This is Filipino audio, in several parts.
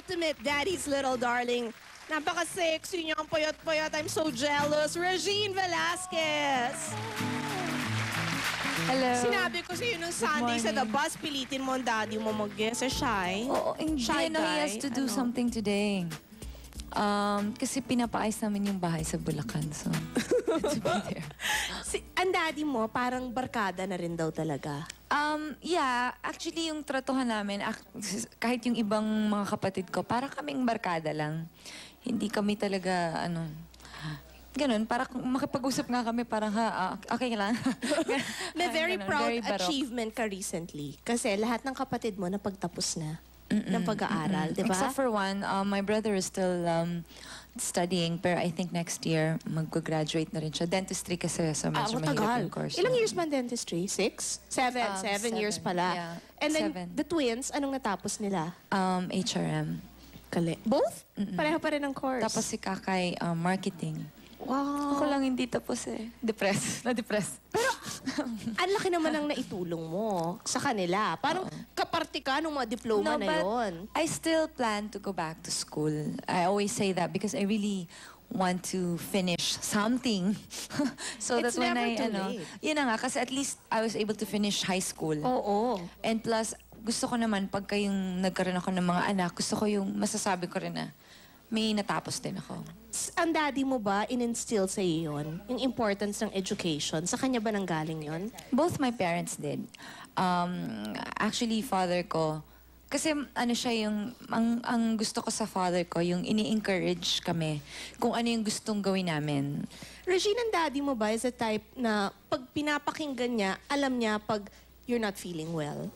ultimate daddy's little darling. Napaka-sexy niya, ang payat-payat. I'm so jealous. Regine Velasquez. Hello. Sinabi ko sa'yo nung Sunday sa The Bus, pilitin mo ang daddy mo mag-guess sa Shy. Oo, hindi. Shy No, he has guy. to do something today. Kasi pinapaayos namin yung bahay sa Bulacan, so to be there. Ang daddy mo, parang barkada na rin daw talaga. Yeah, actually yung tratuhan namin, kahit yung ibang mga kapatid ko, para kaming barkada lang. Hindi kami talaga, ganun, para makipag-usap nga kami, parang okay lang. May very Ganun, proud very barok. achievement ka recently. Kasi lahat ng kapatid mo napagtapos na ng pag-aaral, di ba? Except for one, my brother is still studying, pero I think next year, mag-graduate na rin siya. Dentistry kasi sa medyo mahirap yung course. Ilang years ba ang dentistry? 6? 7? 7 years pala. Yeah, And then, 7. the twins, anong natapos nila? HRM. Both? Pareho pa rin ang course? Tapos si Kakay, marketing. Wow. Ako lang hindi tapos eh. Depressed. Na-depressed. Pero, ang laki naman ang naitulong mo sa kanila. Parang kaparte ka nung mga diploma na yon. I still plan to go back to school. I always say that because I really want to finish something. So It's that's when never I, too late. yun na nga, kasi at least I was able to finish high school. Oo. And plus, gusto ko naman, pagka yung nagkaroon ako ng mga anak, gusto ko yung masasabi ko rin na may natapos din ako. Ang daddy mo ba, in-instill sa iyo yun? Yung importance ng education? Sa kanya ba nanggaling yon? Both my parents did. Actually, father ko, kasi siya yung, ang gusto ko sa father ko, yung ini-encourage kami kung ano yung gustong gawin namin. Regine, ang daddy mo ba is a type na pag pinapakinggan niya, alam niya pag you're not feeling well?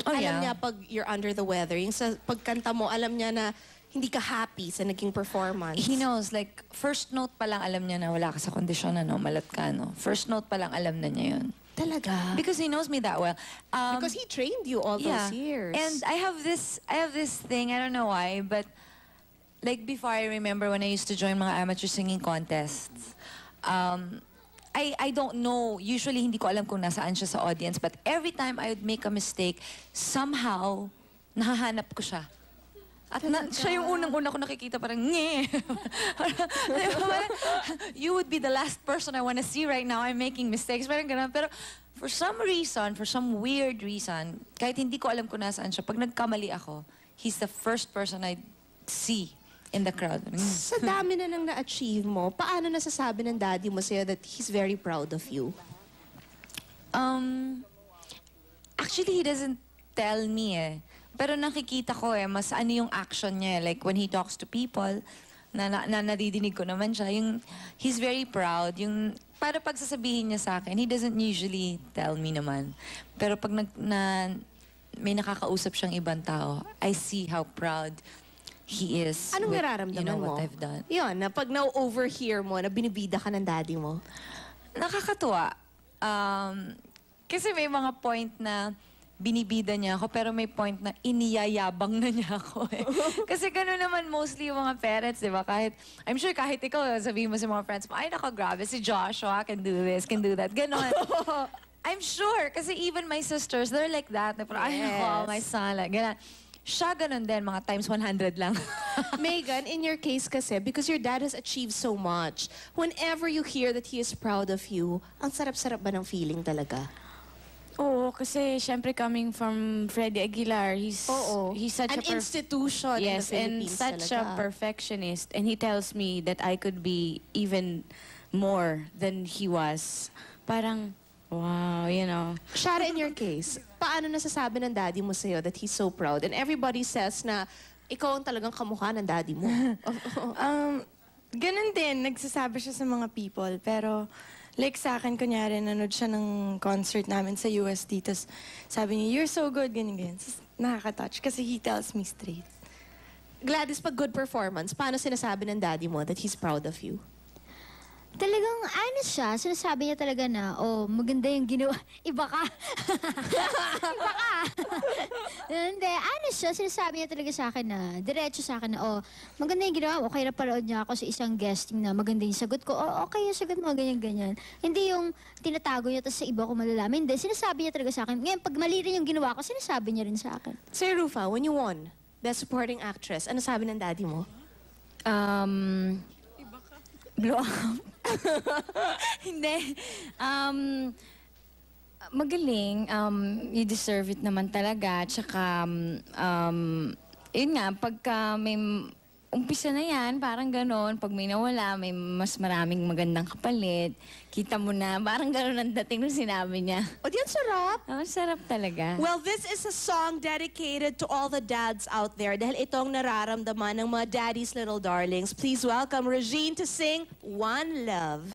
Alam niya pag you're under the weather? Yung sa pagkanta mo, alam niya na hindi ka happy sa naging performance? He knows, like, first note pa lang alam niya na wala ka sa kondisyon, malat ka, First note pa lang alam na niya yun. Talaga? Because he knows me that well. Because he trained you all those years. And I have this thing, I don't know why, but like before, I remember when I used to join mga amateur singing contests, I don't know, usually hindi ko alam kung nasaan siya sa audience, but every time I would make a mistake, somehow, nahahanap ko siya. At siya yung unang-una ko nakikita, parang, nye. You would be the last person I want to see right now. I'm making mistakes. Parang ganun. Pero for some reason, for some weird reason, kahit hindi ko alam kung nasaan siya, pag nagkamali ako, he's the first person I see in the crowd. Sa dami na nang na-achieve mo, paano nasasabi ng daddy mo sa'yo that he's very proud of you? Actually, he doesn't tell me Pero nakikita ko mas ano yung action niya. Like when he talks to people, na nadidinig ko naman siya, he's very proud. Yung, para pag sasabihin niya sa akin, he doesn't usually tell me naman. Pero pag may nakakausap siyang ibang tao, I see how proud he is. Anong nararamdaman mo? What I've done. Yun, na pag na-overhear mo, na binibida ka ng daddy mo? Nakakatuwa. Kasi may mga point na binibida niya ako, pero may point na iniyayabang na niya ako Kasi gano'n naman mostly yung mga parents, di ba? I'm sure kahit ikaw, sabihin mo sa mga friends mo, ay nako, grabe, si Joshua can do this, can do that. Gano'n. I'm sure, kasi even my sisters, they're like that. Na parang, ay nako, my son, like, gano'n. Siya gano'n din, mga times 100 lang. Megan, in your case kasi, because your dad has achieved so much, whenever you hear that he is proud of you, ang sarap-sarap ba ng feeling talaga? Oo, kasi syempre coming from Freddie Aguilar, he's such an institution yes, in the Philippines and such talaga. a perfectionist. And he tells me that I could be even more than he was. Parang, wow, Shara, in your case, paano nasasabi ng daddy mo sa'yo that he's so proud? And everybody says na ikaw ang talagang kamukha ng daddy mo. Ganun din, nagsasabi siya sa mga people. Pero, like sa akin, kunyari, nanood siya ng concert namin sa USD. Tapos sabi niya, you're so good, ganyan. Nakaka-touch kasi he tells me straight. Gladys, pag good performance, paano sinasabi ng daddy mo that he's proud of you? Talagang honest siya. Sinasabi niya talaga na, maganda yung ginawa. Iba ka. Iba ka. Hindi, honest siya. Sinasabi niya talaga sa akin na, diretso sa akin na, maganda yung ginawa mo. Okay na parood niya ako sa isang guesting na maganda yung sagot ko. Okay yung sagot mo, ganyan-ganyan. Hindi yung tinatago niya tapos sa iba ko malalaman. Hindi, sinasabi niya talaga sa akin. Ngayon, pag mali rin yung ginawa ko, sinasabi niya rin sa akin. Sir Rufa, when you won, Best Supporting Actress. Ano sabi ng daddy mo? Blow up. Hindi. Magaling. You deserve it naman talaga. Tsaka, yun nga, pagka may umpisa na yan, parang ganon. Pag may nawala, may mas maraming magandang kapalit. Kita mo na, parang ganon ang dating nung sinabi niya. O, di yan sarap. Sarap talaga. Well, this is a song dedicated to all the dads out there dahil itong nararamdaman ng mga daddy's little darlings. Please welcome Regine to sing One Love.